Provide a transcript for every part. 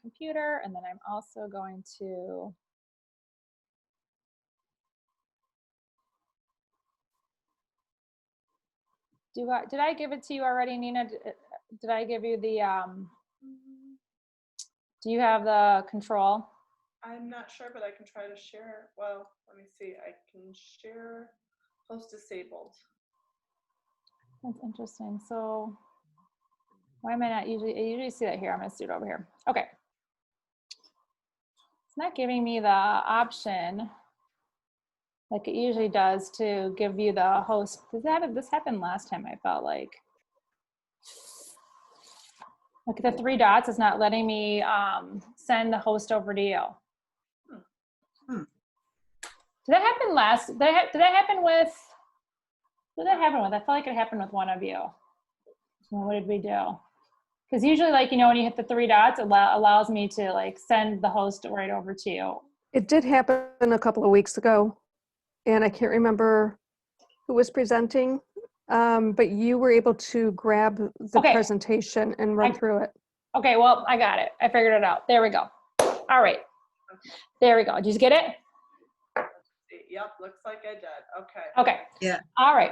computer, and then I'm also going to did I give it to you already, Nina? Did I give you the do you have the control? I'm not sure, but I can try to share. Well, let me see. I can share host disabled. That's interesting. So why am I not usually, I usually see that here. I'm going to see it over here. Okay. It's not giving me the option like it usually does to give you the host. This happened last time, I felt like. Look at the three dots. It's not letting me send the host over to you. Did that happen last? Did that happen with? Who did that happen with? I felt like it happened with one of you. So what did we do? Because usually, like, you know, when you hit the three dots, it allows me to like send the host right over to you. It did happen a couple of weeks ago, and I can't remember who was presenting, but you were able to grab the presentation and run through it. Okay, well, I got it. I figured it out. There we go. All right. There we go. Did you get it? Yep, looks like I did. Okay. Okay. Yeah. All right.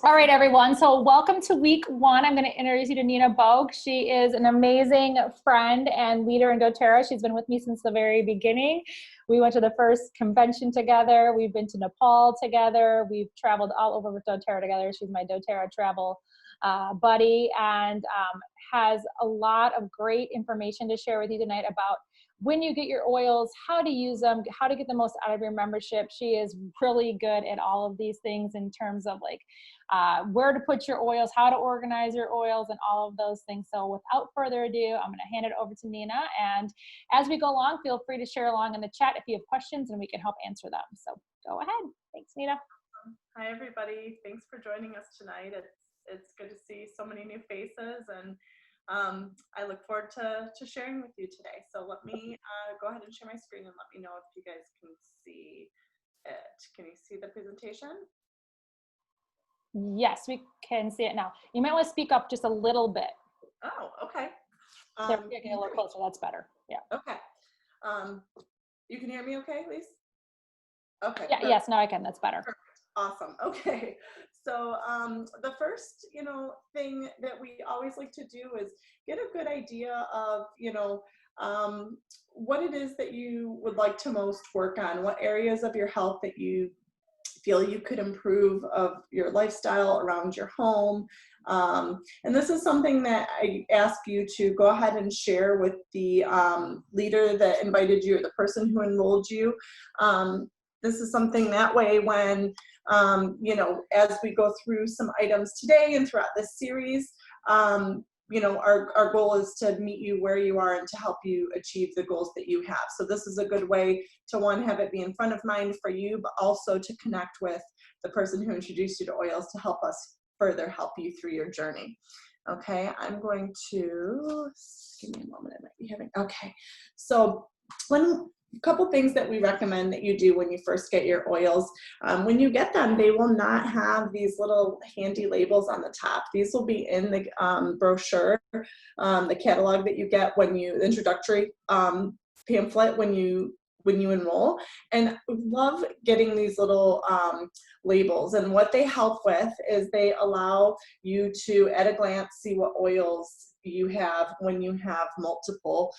All right, everyone. So welcome to week one. I'm going to introduce you to Nina Bogue. She is an amazing friend and leader in doTERRA. She's been with me since the very beginning. We went to the first convention together. We've been to Nepal together. We've traveled all over with doTERRA together. She's my doTERRA travel buddy and has a lot of great information to share with you tonight about when you get your oils, how to use them, how to get the most out of your membership. She is really good at all of these things in terms of like where to put your oils, how to organize your oils, and all of those things. So without further ado, I'm going to hand it over to Nina. And as we go along, feel free to share along in the chat if you have questions and we can help answer them. So go ahead. Thanks, Nina. Hi, everybody. Thanks for joining us tonight. It's good to see so many new faces, and I look forward to sharing with you today. So let me go ahead and share my screen and let me know if you guys can see it. Can you see the presentation? Yes, we can see it now. You might want to speak up just a little bit. Oh, okay. There, get a little closer. That's better. Yeah. Okay. You can hear me okay, Lise? Okay. Yeah, yes, now I can. That's better. Perfect. Awesome. Okay. So the first, thing that we always like to do is get a good idea of, what it is that you would like to most work on, what areas of your health that you feel you could improve of your lifestyle around your home. And this is something that I ask you to go ahead and share with the leader that invited you or the person who enrolled you. This is something that way when, as we go through some items today and throughout this series, our goal is to meet you where you are and to help you achieve the goals that you have. So this is a good way to, one, have it be in front of mind for you, but also to connect with the person who introduced you to oils to help us further help you through your journey. Okay, I'm going to, give me a moment, I might be having, okay. So a couple things that we recommend that you do when you first get your oils. When you get them, they will not have these little handy labels on the top. These will be in the brochure, the catalog that you get when you, introductory pamphlet when you enroll. And love getting these little labels. And what they help with is they allow you to, at a glance, see what oils you have when you have multiple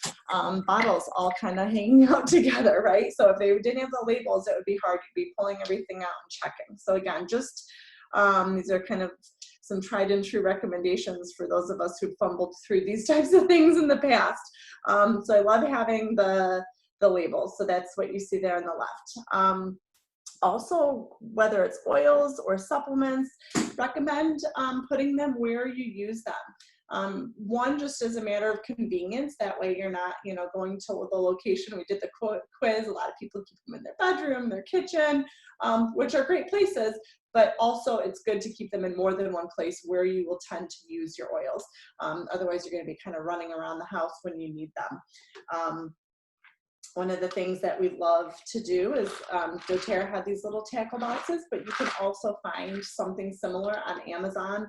bottles all kind of hanging out together, right? So if they didn't have the labels, it would be hard. You'd be pulling everything out and checking. So again, just these are kind of some tried and true recommendations for those of us who fumbled through these types of things in the past. So I love having the labels. So that's what you see there on the left. Also, whether it's oils or supplements, recommend putting them where you use them. One, just as a matter of convenience, that way you're not, going to the location. We did the quiz. A lot of people keep them in their bedroom, their kitchen, which are great places, but also it's good to keep them in more than one place where you will tend to use your oils. Otherwise, you're going to be kind of running around the house when you need them. One of the things that we love to do is doTERRA had these little tackle boxes, but you can also find something similar on Amazon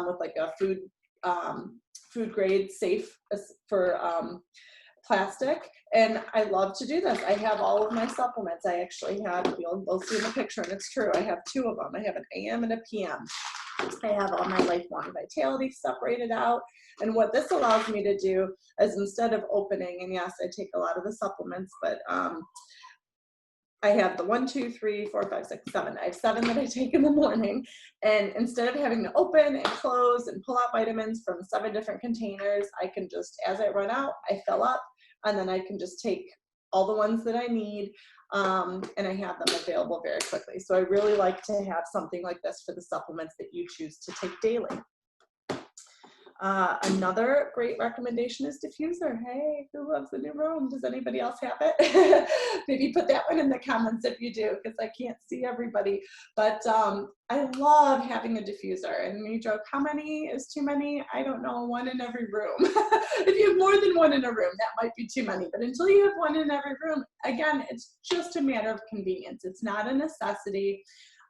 with like a food grade safe for plastic, and I love to do this. I have all of my supplements. I actually have, you'll see in the picture, and it's true, I have two of them. I have an AM and a PM. I have all my Lifelong Vitality separated out. And what this allows me to do is, instead of opening, and yes, I take a lot of the supplements, but I have the 1, 2, 3, 4, 5, 6, 7. I have 7 that I take in the morning. And instead of having to open and close and pull out vitamins from 7 different containers, I can just, as I run out, I fill up, and then I can just take all the ones that I need, and I have them available very quickly. So I really like to have something like this for the supplements that you choose to take daily. Another great recommendation is diffuser. Hey, who loves the new room? Does anybody else have it? Maybe put that one in the comments if you do, because I can't see everybody. But I love having a diffuser. And you joke, how many is too many? I don't know, 1 in every room. If you have more than 1 in a room, that might be too many. But until you have 1 in every room, again, it's just a matter of convenience. It's not a necessity.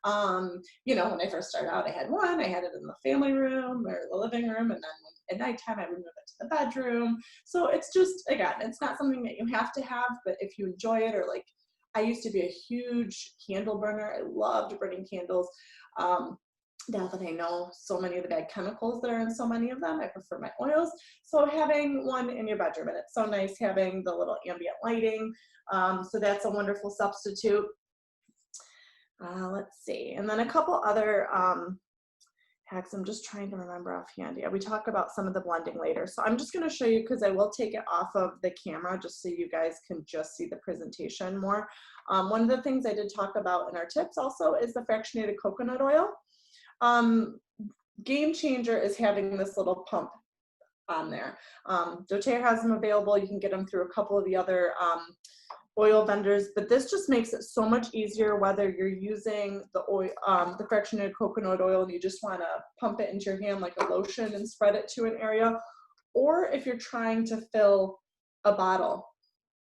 You know, when I first started out, I had 1. I had it in the family room or the living room, and then at nighttime I would move it to the bedroom. So it's just, again, it's not something that you have to have, but if you enjoy it, or like, I used to be a huge candle burner. I loved burning candles. Now that I know so many of the bad chemicals that are in so many of them, I prefer my oils. So having 1 in your bedroom, and it's so nice having the little ambient lighting. So that's a wonderful substitute. Let's see, and then a couple other hacks. I'm just trying to remember offhand. Yeah, we talk about some of the blending later. So I'm just going to show you, because I will take it off of the camera just so you guys can just see the presentation more. One of the things I did talk about in our tips also is the fractionated coconut oil. Game changer is having this little pump on there. doTERRA has them available. You can get them through a couple of the other oil vendors, but this just makes it so much easier, whether you're using the oil, the fractionated coconut oil, and you just want to pump it into your hand like a lotion and spread it to an area, or if you're trying to fill a bottle,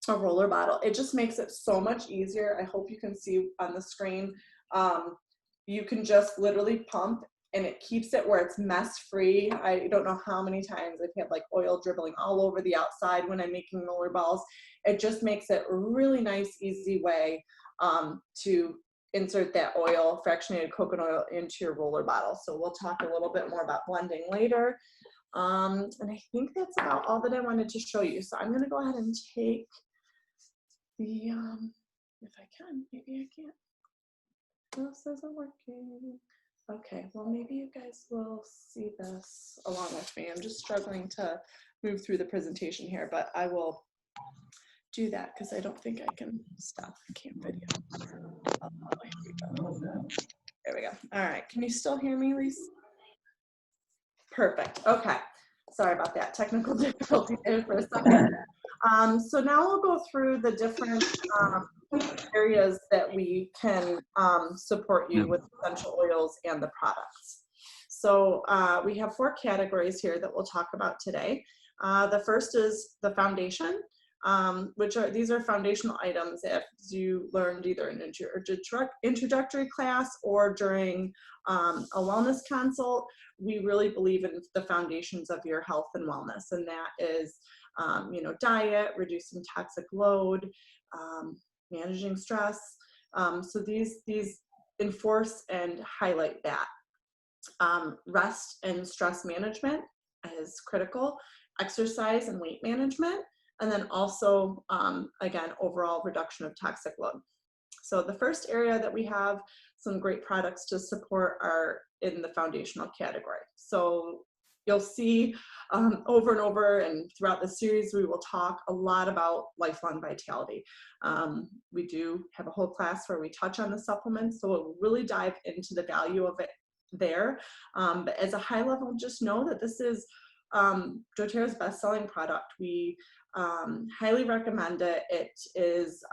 a roller bottle. It just makes it so much easier. I hope you can see on the screen. You can just literally pump, and it keeps it where it's mess free. I don't know how many times I've had like oil dribbling all over the outside when I'm making roller balls. It just makes it a really nice, easy way to insert that oil, fractionated coconut oil, into your roller bottle. So we'll talk a little bit more about blending later. And I think that's about all that I wanted to show you. So I'm gonna go ahead and take the, if I can, maybe I can't. This isn't working. Okay, well, maybe you guys will see this along with me. I'm just struggling to move through the presentation here, but I will do that because I don't think I can stop the cam video. Oh, here we go. There we go. All right, can you still hear me, Lise? Perfect, okay. Sorry about that, technical difficulty there for a second. So now we'll go through the different areas that we can support you with essential oils and the products. So we have 4 categories here that we'll talk about today. The first is the foundation, these are foundational items that you learned either in an introductory class or during a wellness consult. We really believe in the foundations of your health and wellness, and that is you know, diet, reducing toxic load, managing stress. So these enforce and highlight that. Rest and stress management is critical, exercise and weight management, and then also, again, overall reduction of toxic load. So the first area that we have some great products to support are in the foundational category. So you'll see over and over, and throughout the series, we will talk a lot about Lifelong Vitality. We do have a whole class where we touch on the supplements, so we'll really dive into the value of it there. But as a high level, just know that this is doTERRA's best-selling product. We highly recommend it. It is,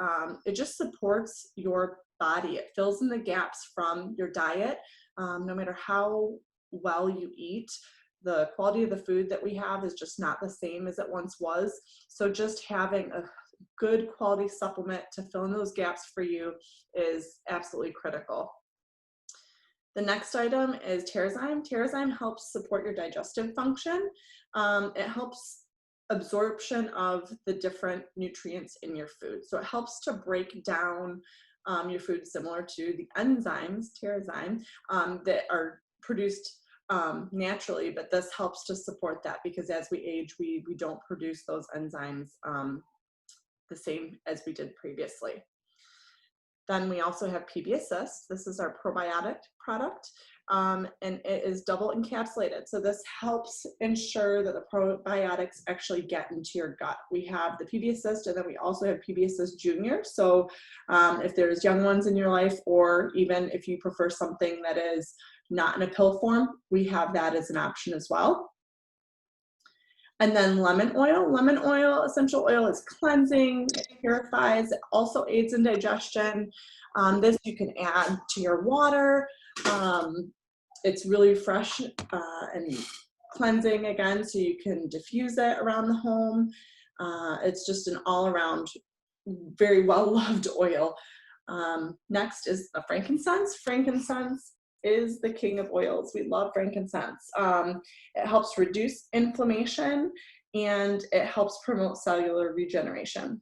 it just supports your body. It fills in the gaps from your diet. No matter how well you eat, the quality of the food that we have is just not the same as it once was. So just having a good quality supplement to fill in those gaps for you is absolutely critical. The next item is Terrazyme. Terrazyme helps support your digestive function. It helps absorption of the different nutrients in your food. So it helps to break down your food, similar to the enzymes, Terrazyme, that are produced naturally, but this helps to support that, because as we age, we don't produce those enzymes the same as we did previously. Then we also have PB Assist. This is our probiotic product, and it is double encapsulated. So this helps ensure that the probiotics actually get into your gut. We have the PB Assist, and then we also have PB Assist Junior. So if there's young ones in your life, or even if you prefer something that is not in a pill form, we have that as an option as well. And then lemon oil. Lemon oil, essential oil, is cleansing, it purifies, it also aids in digestion. This you can add to your water. It's really fresh and cleansing again, so you can diffuse it around the home. It's just an all-around very well-loved oil. Next is the frankincense. Frankincense is the king of oils. We love frankincense. It helps reduce inflammation, and it helps promote cellular regeneration.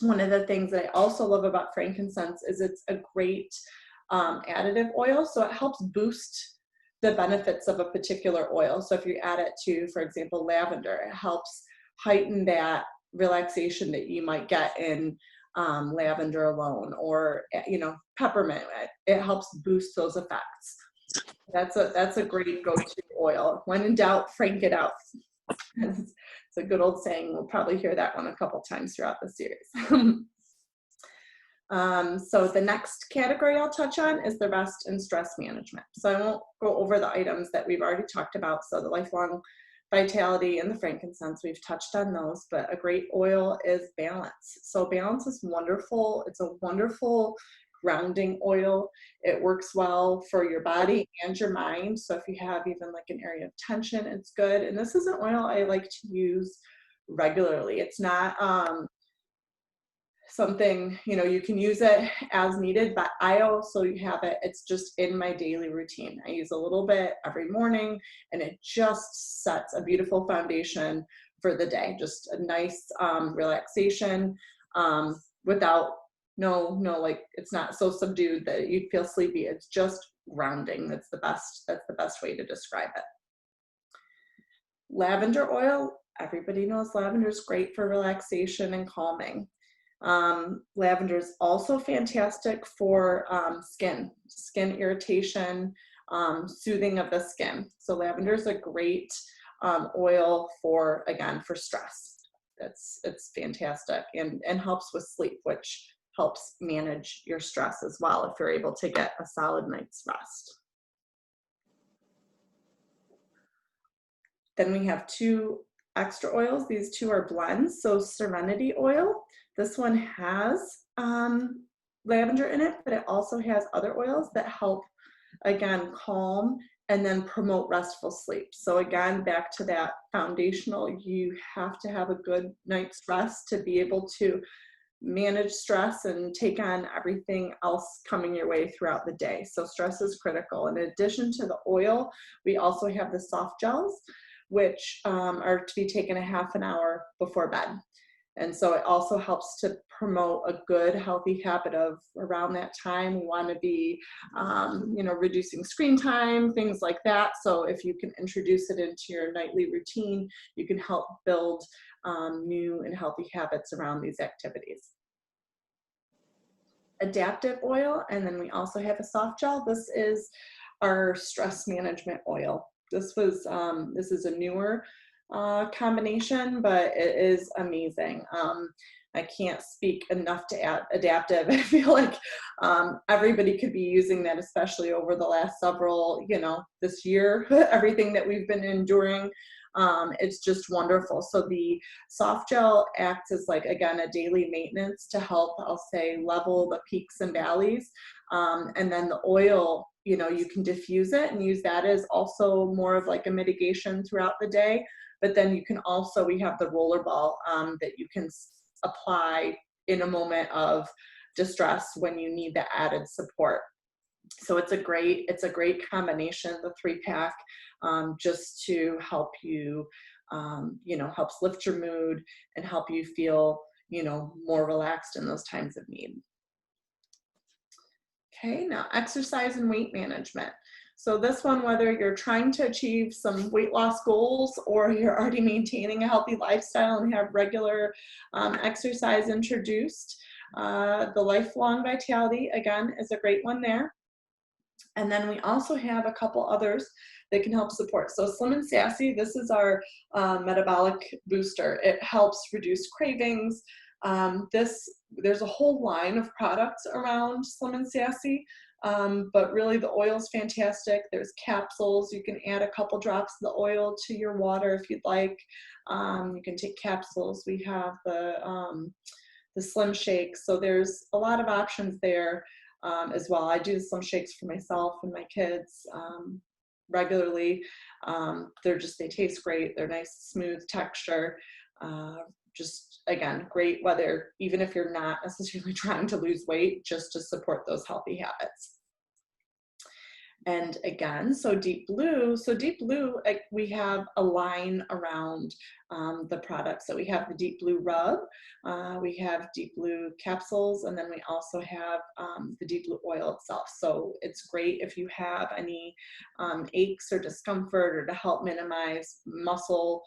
One of the things that I also love about frankincense is it's a great additive oil, so it helps boost the benefits of a particular oil. So if you add it to, for example, lavender, it helps heighten that relaxation that you might get in lavender alone, or peppermint. It helps boost those effects. That's a great go-to oil. When in doubt, frank it out. It's a good old saying. We'll probably hear that one a couple times throughout the series. So the next category I'll touch on is the rest and stress management. So I won't go over the items that we've already talked about. So the lifelong vitality and the frankincense, we've touched on those, but a great oil is balance. So balance is wonderful. It's a wonderful grounding oil. It works well for your body and your mind. So if you have even like an area of tension, it's good. And this is an oil I like to use regularly. It's not something, you can use it as needed, but I also have it, it's just in my daily routine. I use a little bit every morning, and it just sets a beautiful foundation for the day. Just a nice relaxation without, like, it's not so subdued that you feel sleepy. It's just grounding. That's the best way to describe it. Lavender oil, everybody knows lavender is great for relaxation and calming. Lavender is also fantastic for skin irritation, soothing of the skin. So lavender is a great oil for stress. It's fantastic, and helps with sleep, which helps manage your stress as well if you're able to get a solid night's rest. Then we have two extra oils. These two are blends. So Serenity oil, this one has lavender in it, but it also has other oils that help, again, calm and then promote restful sleep. So again, back to that foundational, you have to have a good night's rest to be able to manage stress and take on everything else coming your way throughout the day. So stress is critical. In addition to the oil, we also have the soft gels, which are to be taken a half an hour before bed. And so it also helps to promote a good, healthy habit of around that time. We want to be, reducing screen time, things like that. So if you can introduce it into your nightly routine, you can help build new and healthy habits around these activities. Adaptive oil, and then we also have a soft gel. This is our stress management oil. This is a newer combination, but it is amazing. I can't speak enough to adaptive. I feel like everybody could be using that, especially over the last several, this year, everything that we've been enduring. It's just wonderful. So the soft gel acts as, like, again, a daily maintenance to help, I'll say, level the peaks and valleys. And then the oil, you can diffuse it and use that as also more of like a mitigation throughout the day. But then you can also, we have the roller ball that you can apply in a moment of distress when you need the added support. So it's a great combination, the 3-pack, just to help you you know, helps lift your mood and help you feel, you know, more relaxed in those times of need. Okay, now exercise and weight management. So this one, whether you're trying to achieve some weight loss goals or you're already maintaining a healthy lifestyle and have regular exercise introduced, the Lifelong Vitality, again, is a great one there. And then we also have a couple others that can help support. So Slim and Sassy, this is our metabolic booster. It helps reduce cravings. There's a whole line of products around Slim and Sassy, but really the oil is fantastic. There's capsules. You can add a couple drops of the oil to your water if you'd like. You can take capsules. We have the Slim Shakes. So there's a lot of options there. As well. I do some shakes for myself and my kids regularly. They taste great. They're nice, smooth texture. Just again, great whether, even if you're not necessarily trying to lose weight, just to support those healthy habits. And again, so Deep Blue, we have a line around the products. So we have the Deep Blue Rub, we have Deep Blue capsules, and then we also have the Deep Blue oil itself. So it's great if you have any aches or discomfort, or to help minimize muscle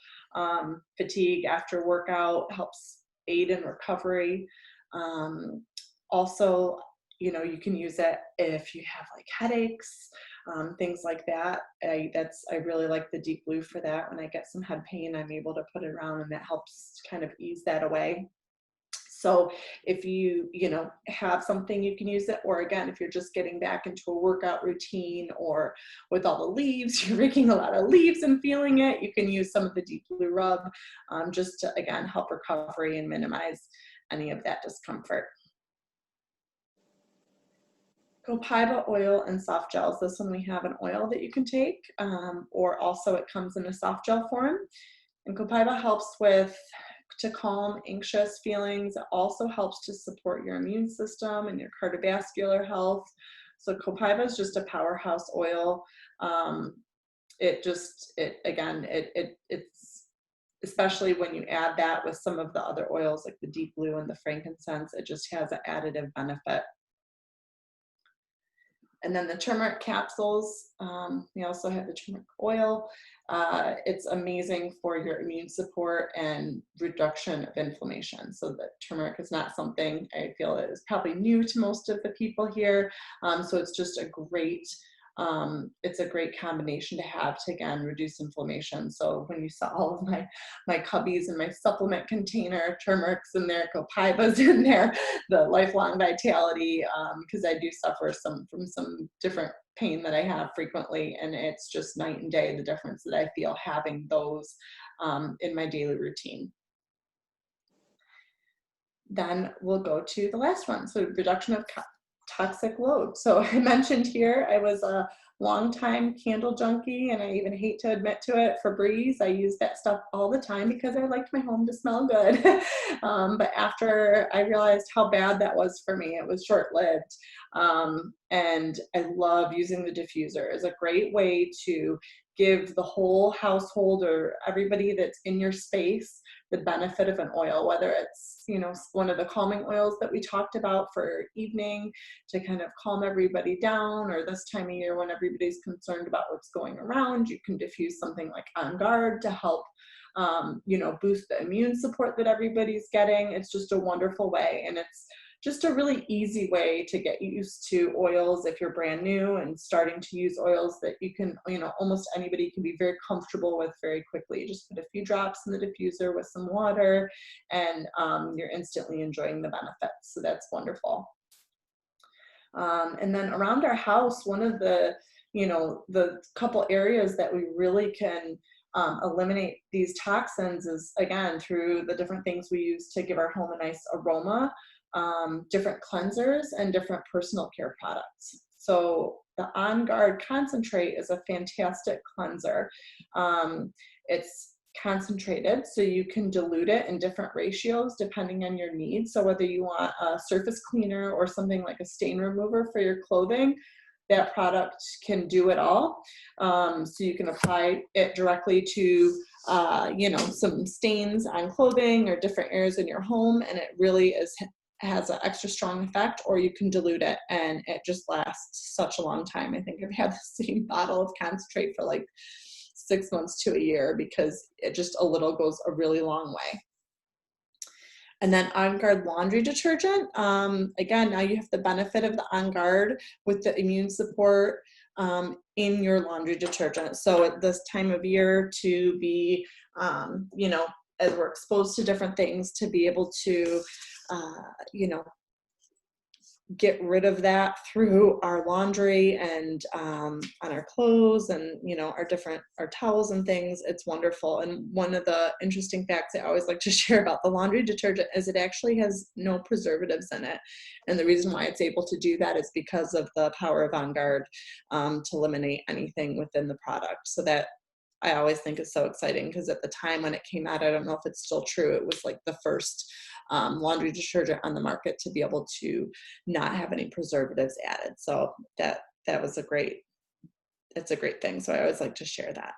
fatigue after workout, helps aid in recovery. Also, you know, you can use it if you have like headaches, things like that. I really like the Deep Blue for that. When I get some head pain, I'm able to put it around, and that helps kind of ease that away. So if you know, have something, you can use it. Or again, if you're just getting back into a workout routine, or with all the leaves, you're raking a lot of leaves and feeling it, you can use some of the Deep Blue Rub just to, again, help recovery and minimize any of that discomfort. Copaiba oil and soft gels. This one we have an oil that you can take, or also it comes in a soft gel form. And Copaiba helps to calm anxious feelings. It also helps to support your immune system and your cardiovascular health. So Copaiba is just a powerhouse oil. It's especially when you add that with some of the other oils like the Deep Blue and the frankincense, it just has an additive benefit. And then the turmeric capsules, we also have the turmeric oil. It's amazing for your immune support and reduction of inflammation. So the turmeric is not something I feel is probably new to most of the people here. So it's just a great combination to have to, again, reduce inflammation. So when you saw all of my cubbies and my supplement container, turmeric's in there, Copaiba's in there, the Lifelong Vitality, because I do suffer from some different pain that I have frequently, and it's just night and day the difference that I feel having those in my daily routine. Then we'll go to the last one, so reduction of toxic load. So I mentioned here I was a longtime candle junkie, and I even hate to admit to it, Febreze. I use that stuff all the time because I liked my home to smell good. But after I realized how bad that was for me, it was short-lived. And I love using the diffuser. It's a great way to give the whole household or everybody that's in your space the benefit of an oil, whether it's, you know, one of the calming oils that we talked about for evening to kind of calm everybody down, or this time of year when everybody's concerned about what's going around, you can diffuse something like On Guard to help, you know, boost the immune support that everybody's getting. It's just a wonderful way, and it's just a really easy way to get used to oils if you're brand new and starting to use oils that you can, you know, almost anybody can be very comfortable with very quickly. Just put a few drops in the diffuser with some water, and you're instantly enjoying the benefits. So that's wonderful. And then around our house, one of the, you know, the couple areas that we really can eliminate these toxins is, again, through the different things we use to give our home a nice aroma. Different cleansers and different personal care products. So the On Guard concentrate is a fantastic cleanser. It's concentrated, so you can dilute it in different ratios depending on your needs. So whether you want a surface cleaner or something like a stain remover for your clothing, that product can do it all. So you can apply it directly to, some stains on clothing or different areas in your home, and it really has an extra strong effect, or you can dilute it and it just lasts such a long time. I think I've had the same bottle of concentrate for like 6 months to a year because it just a little goes a really long way. And then On Guard laundry detergent. Again, now you have the benefit of the On Guard with the immune support in your laundry detergent. So at this time of year to be, as we're exposed to different things, to be able to, get rid of that through our laundry and on our clothes and our towels and things. It's wonderful. And one of the interesting facts I always like to share about the laundry detergent is it actually has no preservatives in it, and the reason why it's able to do that is because of the power of On Guard to eliminate anything within the product. So that I always think is so exciting, because at the time when it came out, I don't know if it's still true, it was like the first laundry detergent on the market to be able to not have any preservatives added. So that was a great thing. So I always like to share that.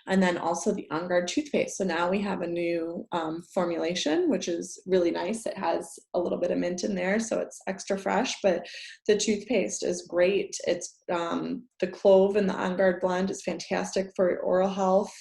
And then also the On Guard toothpaste. So now we have a new formulation, which is really nice. It has a little bit of mint in there, so it's extra fresh, but the toothpaste is great. It's the clove and the On Guard blend is fantastic for your oral health.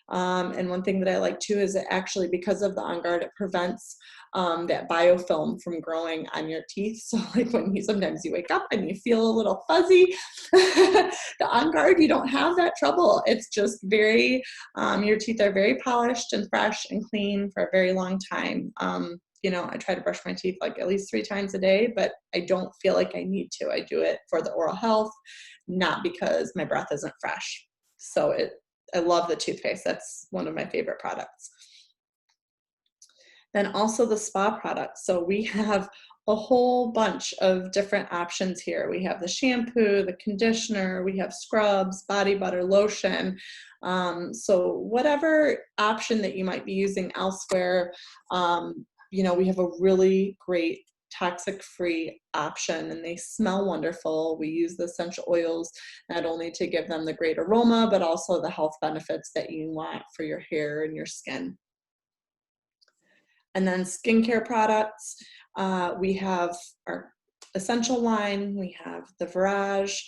And one thing that I like too is it actually, because of the On Guard, it prevents that biofilm from growing on your teeth. So like when sometimes you wake up and you feel a little fuzzy, the On Guard, you don't have that trouble. It's just very, your teeth are very polished and fresh and clean for a very long time. I try to brush my teeth like at least 3 times a day, but I don't feel like I need to. I do it for the oral health, not because my breath isn't fresh. So I love the toothpaste. That's one of my favorite products. Then also the spa products. So we have a whole bunch of different options here. We have the shampoo, the conditioner, we have scrubs, body butter, lotion. So whatever option that you might be using elsewhere, we have a really great toxic-free option, and they smell wonderful. We use the essential oils not only to give them the great aroma, but also the health benefits that you want for your hair and your skin. And then skincare products, we have our essential line, we have the Virage,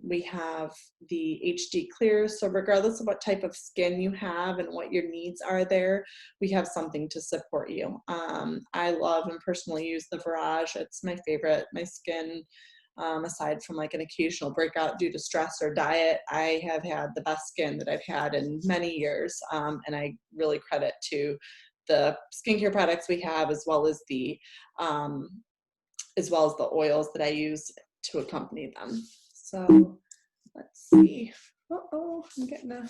we have the HD Clear. So regardless of what type of skin you have and what your needs are there, we have something to support you. I love and personally use the Virage. It's my favorite. My skin, aside from like an occasional breakout due to stress or diet, I have had the best skin that I've had in many years. And I really credit to the skincare products we have, as well as the oils that I use to accompany them. So let's see. Uh-oh, I'm getting a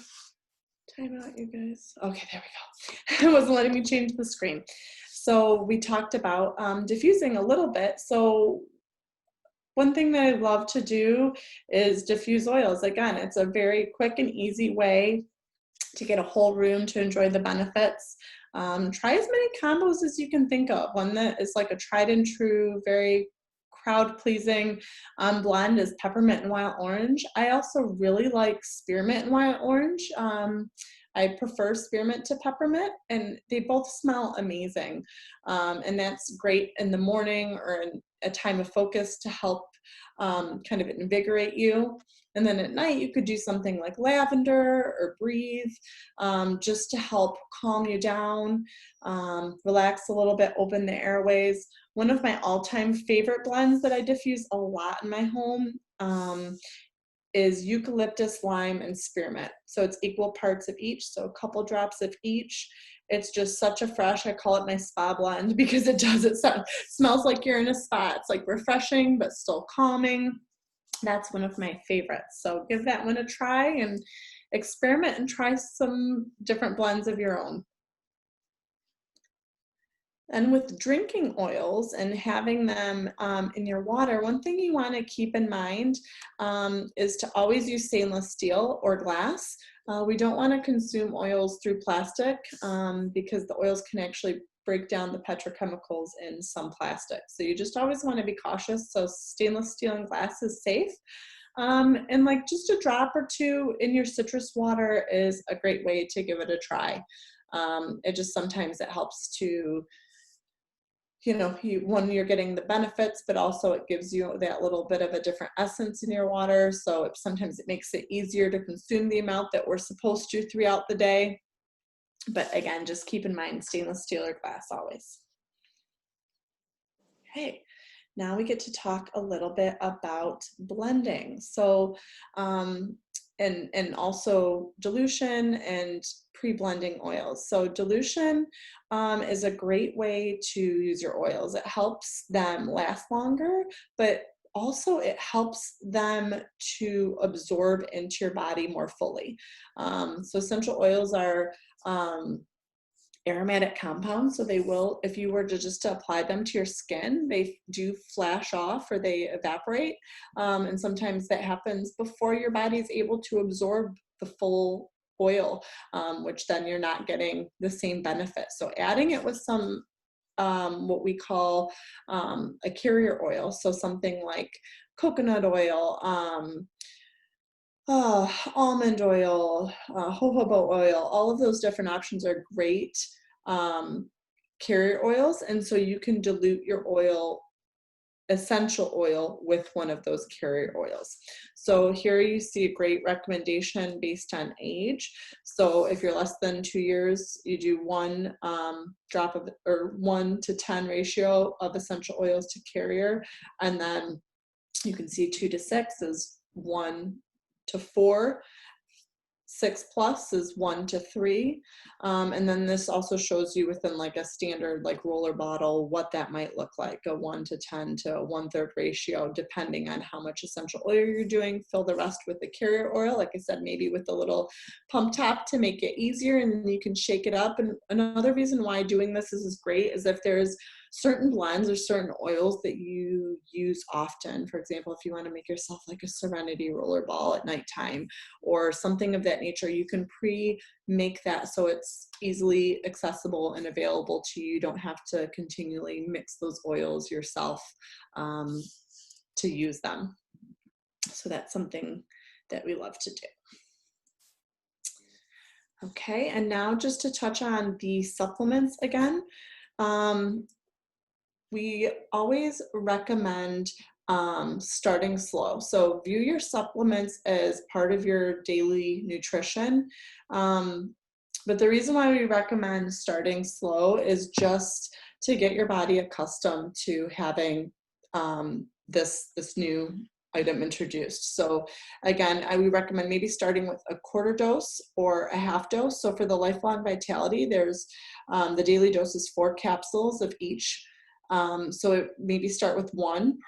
timeout, you guys. Okay, there we go. It wasn't letting me change the screen. So we talked about diffusing a little bit. So one thing that I love to do is diffuse oils. Again, it's a very quick and easy way to get a whole room to enjoy the benefits. Try as many combos as you can think of. One that is like a tried and true, very crowd-pleasing blend is peppermint and wild orange. I also really like spearmint and wild orange. I prefer spearmint to peppermint, and they both smell amazing. And that's great in the morning or in a time of focus to help kind of invigorate you. And then at night, you could do something like lavender or breathe, just to help calm you down, relax a little bit, open the airways. One of my all-time favorite blends that I diffuse a lot in my home is eucalyptus, lime, and spearmint. So it's equal parts of each, so a couple drops of each. It's just such a fresh, I call it my spa blend, because it smells like you're in a spa. It's like refreshing, but still calming. That's one of my favorites. So give that one a try and experiment and try some different blends of your own. And with drinking oils and having them in your water, one thing you want to keep in mind is to always use stainless steel or glass. We don't want to consume oils through plastic because the oils can actually break down the petrochemicals in some plastics. So you just always want to be cautious. So stainless steel and glass is safe. And like just a drop or two in your citrus water is a great way to give it a try. It just sometimes it helps to, you're getting the benefits, but also it gives you that little bit of a different essence in your water. So sometimes it makes it easier to consume the amount that we're supposed to throughout the day. But again, just keep in mind stainless steel or glass always. Okay, now we get to talk a little bit about blending. So, and also dilution and pre-blending oils. So dilution is a great way to use your oils. It helps them last longer, but also it helps them to absorb into your body more fully. So essential oils are aromatic compounds, so they will, if you were to just apply them to your skin, they do flash off or they evaporate, and sometimes that happens before your body is able to absorb the full oil, which then you're not getting the same benefit. So adding it with some what we call a carrier oil, so something like coconut oil, almond oil, jojoba oil, all of those different options are great carrier oils. And so you can dilute your essential oil with one of those carrier oils. So here you see a great recommendation based on age. So if you're less than 2 years, you do 1 drop of, or 1 to 10 ratio of essential oils to carrier. And then you can see 2 to 6 is 1 to 4, 6 plus is 1 to 3. And then this also shows you within like a standard like roller bottle what that might look like, a 1 to 10 to a 1/3 ratio, depending on how much essential oil you're doing. Fill the rest with the carrier oil, like I said, maybe with a little pump top to make it easier, and then you can shake it up. And another reason why doing this is great is if there's certain blends or certain oils that you use often. For example, if you want to make yourself like a Serenity roller ball at nighttime or something of that nature, you can pre-make that so it's easily accessible and available to you. You don't have to continually mix those oils yourself to use them. So that's something that we love to do. Okay, and now just to touch on the supplements again. We always recommend starting slow. So view your supplements as part of your daily nutrition. But the reason why we recommend starting slow is just to get your body accustomed to having this new item introduced. So again, we recommend maybe starting with a 1/4 dose or a 1/2 dose. So for the Lifelong Vitality, there's the daily dose is 4 capsules of each. So maybe start with 1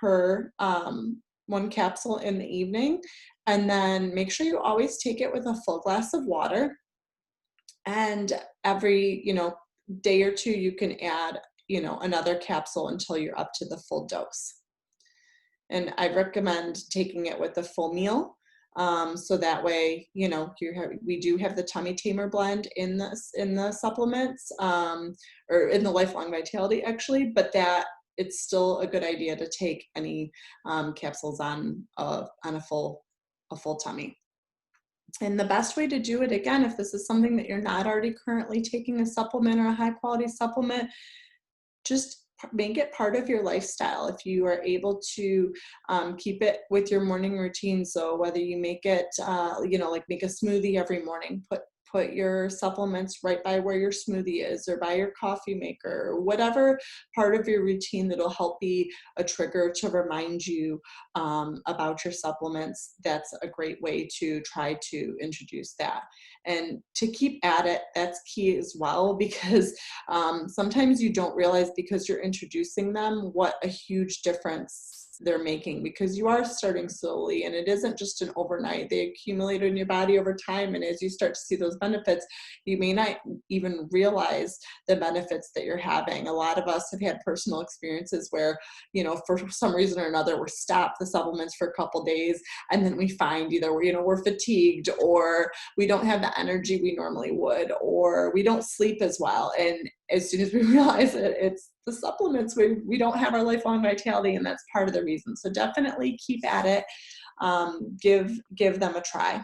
capsule in the evening, and then make sure you always take it with a full glass of water. And every, day or 2, you can add, another capsule until you're up to the full dose. And I recommend taking it with a full meal. So that way, we do have the Tummy Tamer blend in the supplements, or in the Lifelong Vitality actually, but that it's still a good idea to take any capsules on a full tummy. And the best way to do it, again, if this is something that you're not already currently taking a supplement or a high quality supplement, just make it part of your lifestyle. If you are able to keep it with your morning routine, so whether you make it, like make a smoothie every morning, put your supplements right by where your smoothie is or by your coffee maker, or whatever part of your routine that'll help be a trigger to remind you about your supplements. That's a great way to try to introduce that. And to keep at it, that's key as well, because sometimes you don't realize, because you're introducing them, what a huge difference they're making, because you are starting slowly and it isn't just an overnight. They accumulate in your body over time, and as you start to see those benefits, you may not even realize the benefits that you're having. A lot of us have had personal experiences where, for some reason or another, we're stopped the supplements for a couple days, and then we find either we're fatigued, or we don't have the energy we normally would, or we don't sleep as well, and as soon as we realize it's the supplements, we don't have our lifelong vitality, and that's part of the reason. So definitely keep at it. Give them a try.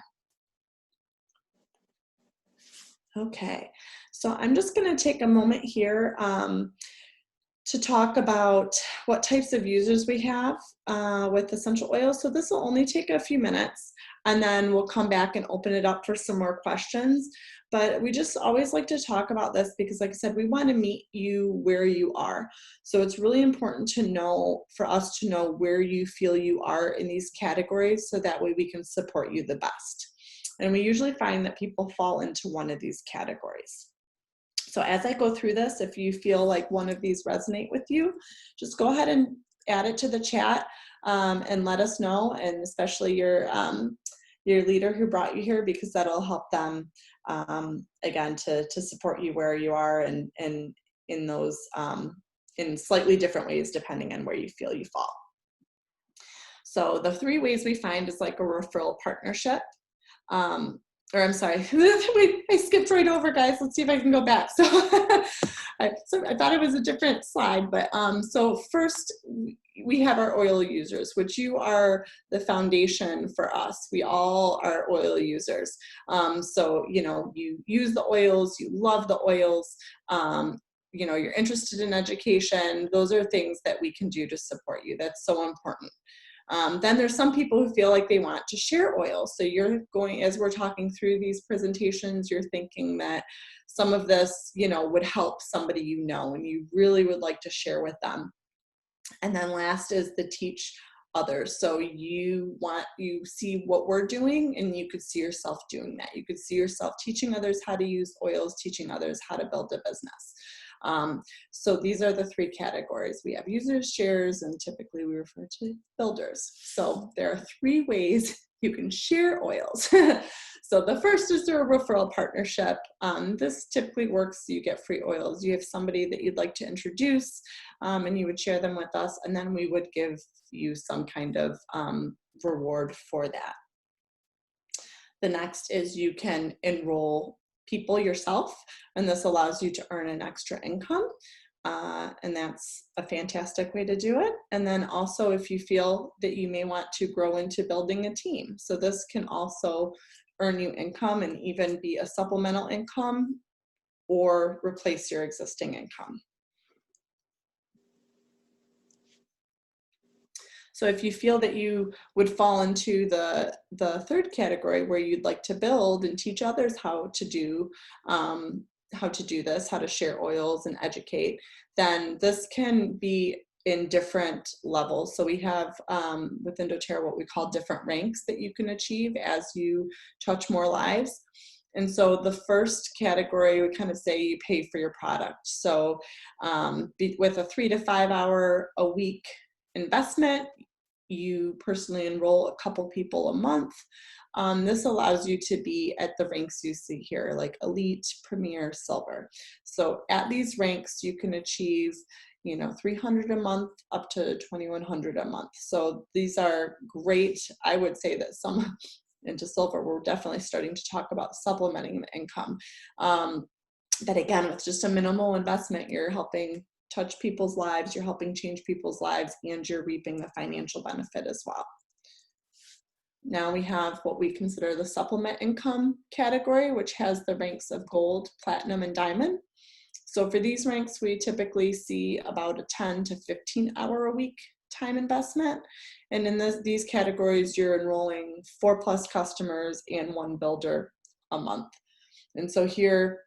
Okay, so I'm just going to take a moment here to talk about what types of users we have with essential oils. So this will only take a few minutes, and then we'll come back and open it up for some more questions. But we just always like to talk about this because, like I said, we want to meet you where you are. So it's really important to know, for us to know where you feel you are in these categories, so that way we can support you the best. And we usually find that people fall into one of these categories. So as I go through this, if you feel like one of these resonate with you, just go ahead and add it to the chat and let us know, and especially your leader who brought you here, because that'll help them, again, to support you where you are, and in those, in slightly different ways depending on where you feel you fall. So the 3 ways we find is like a referral partnership. Or I'm sorry, I skipped right over, guys. Let's see if I can go back. So I thought it was a different slide, but so first we have our oil users, which you are the foundation for us. We all are oil users. So, you know, you use the oils, you love the oils, you know, you're interested in education. Those are things that we can do to support you. That's so important. Then there's some people who feel like they want to share oil. So you're going, as we're talking through these presentations, you're thinking that some of this, you know, would help somebody you know, and you really would like to share with them. And then last is the teach others. So you see what we're doing, and you could see yourself doing that. You could see yourself teaching others how to use oils, teaching others how to build a business. So these are the 3 categories. We have users, sharers, and typically we refer to builders. So there are 3 ways you can share oils. So the first is through a referral partnership. This typically works. You get free oils. You have somebody that you'd like to introduce, and you would share them with us, and then we would give you some kind of reward for that. The next is you can enroll people yourself, and this allows you to earn an extra income, and that's a fantastic way to do it. And then also, if you feel that you may want to grow into building a team, so this can also earn you income and even be a supplemental income or replace your existing income. So if you feel that you would fall into the 3rd category, where you'd like to build and teach others how to do this, how to share oils and educate, then this can be in different levels. So we have within doTERRA what we call different ranks that you can achieve as you touch more lives. And so the first category, we kind of say you pay for your product. So with a 3 to 5 hour a week investment, you personally enroll a couple people a month. This allows you to be at the ranks you see here, like Elite, Premier, Silver. So at these ranks, you can achieve, you know, $300 a month up to $2,100 a month. So these are great. I would say that some into Silver, we're definitely starting to talk about supplementing the income. But again, with just a minimal investment, you're helping touch people's lives, you're helping change people's lives, and you're reaping the financial benefit as well. Now we have what we consider the supplement income category, which has the ranks of gold, platinum, and diamond. So for these ranks, we typically see about a 10 to 15 hour a week time investment. And in these categories, you're enrolling 4+ customers and 1 builder a month. And so here,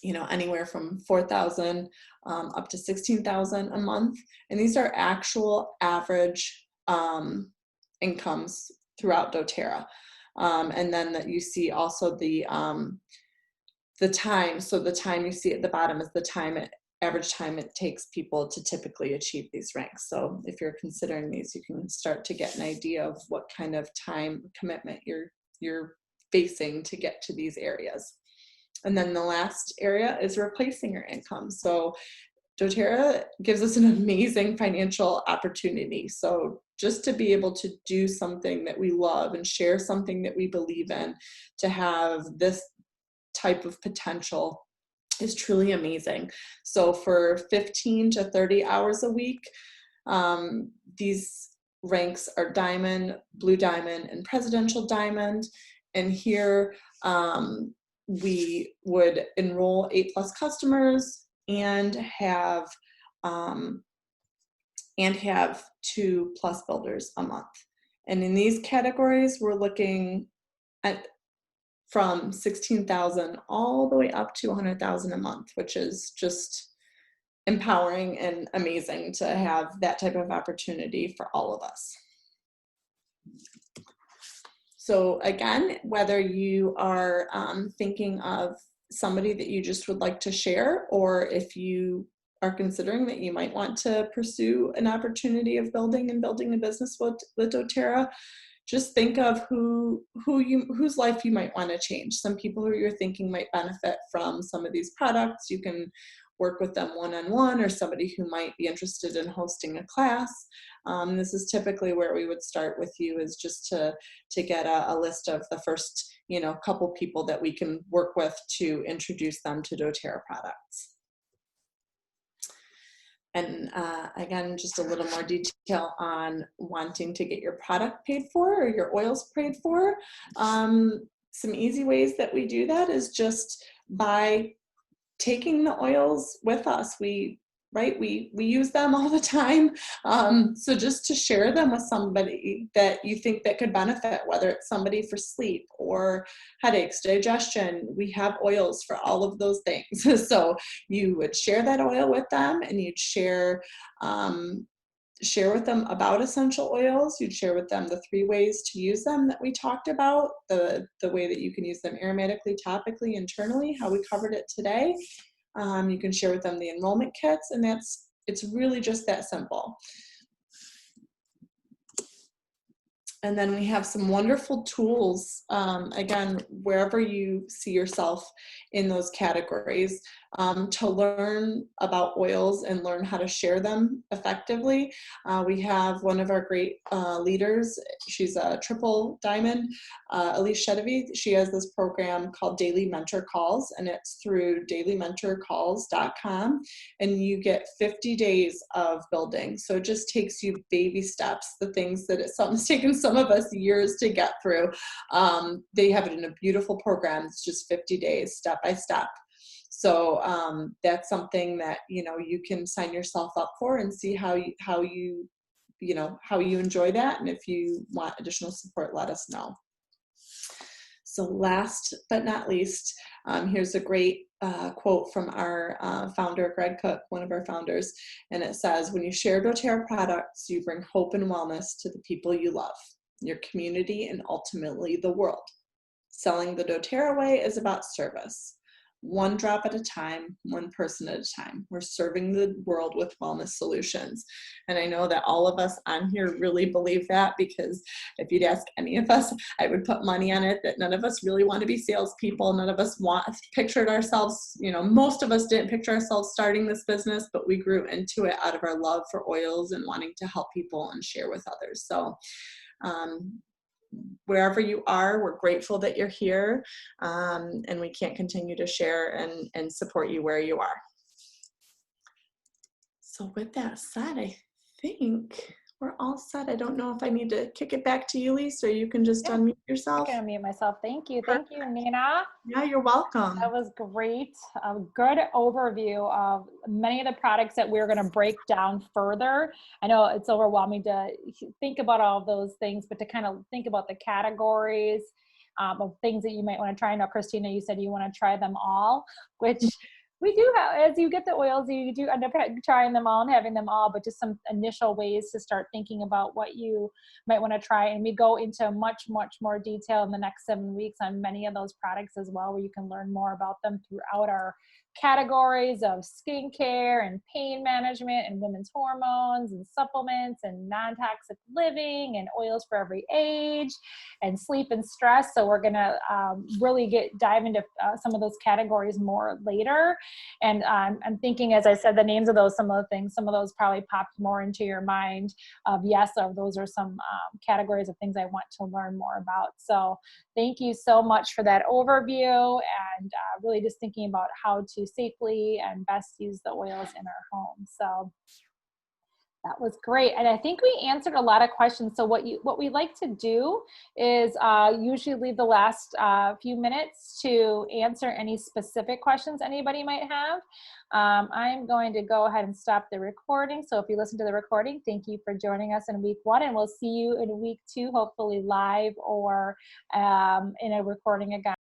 you know, anywhere from 4,000 up to 16,000 a month. And these are actual average incomes throughout doTERRA. And then that you see also the time. So the time you see at the bottom is the average time it takes people to typically achieve these ranks. So if you're considering these, you can start to get an idea of what kind of time commitment you're facing to get to these areas. And then the last area is replacing your income. So doTERRA gives us an amazing financial opportunity. So just to be able to do something that we love and share something that we believe in, to have this type of potential is truly amazing. So for 15 to 30 hours a week, these ranks are diamond, blue diamond, and presidential diamond. And here we would enroll 8+ customers and have 2+ builders a month. And in these categories, we're looking at from 16,000 all the way up to 100,000 a month, which is just empowering and amazing to have that type of opportunity for all of us. So again, whether you are thinking of somebody that you just would like to share, or if you are considering that you might want to pursue an opportunity of building a business with doTERRA, just think of whose life you might want to change. Some people who you're thinking might benefit from some of these products. You can work with them one-on-one, or somebody who might be interested in hosting a class. This is typically where we would start with you, is just to get a list of the first, couple people that we can work with to introduce them to doTERRA products. And again, just a little more detail on wanting to get your product paid for or your oils paid for. Some easy ways that we do that is just by taking the oils with us. We use them all the time. So just to share them with somebody that you think that could benefit, whether it's somebody for sleep or headaches, digestion, we have oils for all of those things. So you would share that oil with them, and you'd share with them about essential oils. You'd share with them the 3 ways to use them that we talked about, the way that you can use them aromatically, topically, internally, how we covered it today. You can share with them the enrollment kits, and it's really just that simple. And then we have some wonderful tools, again, wherever you see yourself in those categories, to learn about oils and learn how to share them effectively. We have one of our great leaders. She's a triple diamond, Elise Chedevi. She has this program called Daily Mentor Calls, and it's through dailymentorcalls.com, and you get 50 days of building. So it just takes you baby steps, the things that something's taken some of us years to get through. They have it in a beautiful program. It's just 50 days, step by step. So that's something that you can sign yourself up for and see how you enjoy that. And if you want additional support, let us know. So last but not least, here's a great quote from our founder, Greg Cook, one of our founders, and it says, "When you share doTERRA products, you bring hope and wellness to the people you love, your community, and ultimately the world. Selling the doTERRA way is about service. One drop at a time, one person at a time. We're serving the world with wellness solutions." And I know that all of us on here really believe that, because if you'd ask any of us, I would put money on it that none of us really want to be salespeople. None of us pictured ourselves, most of us didn't picture ourselves starting this business, but we grew into it out of our love for oils and wanting to help people and share with others. So wherever you are, we're grateful that you're here, and we can't continue to share and support you where you are. So with that said, I think we're all set. I don't know if I need to kick it back to you, Lisa, or you can just unmute yourself. I can unmute myself. Thank you. Thank you, Nina. Yeah, you're welcome. That was great. A good overview of many of the products that we're going to break down further. I know it's overwhelming to think about all of those things, but to kind of think about the categories of things that you might want to try. I know, Christina, you said you want to try them all, which we do have. As you get the oils, you do end up trying them all and having them all, but just some initial ways to start thinking about what you might want to try. And we go into much, much more detail in the next 7 weeks on many of those products as well, where you can learn more about them throughout our categories of skincare and pain management and women's hormones and supplements and non-toxic living and oils for every age and sleep and stress. So we're going to really dive into some of those categories more later. And I'm thinking, as I said, the names of those, some of those probably popped more into your mind of yes, or those are some categories of things I want to learn more about. So thank you so much for that overview, and really just thinking about how to to safely and best use the oils in our home. So that was great. And I think we answered a lot of questions. So what we like to do is usually leave the last few minutes to answer any specific questions anybody might have. I'm going to go ahead and stop the recording. So if you listen to the recording, thank you for joining us in week 1, and we'll see you in week 2, hopefully live or in a recording again.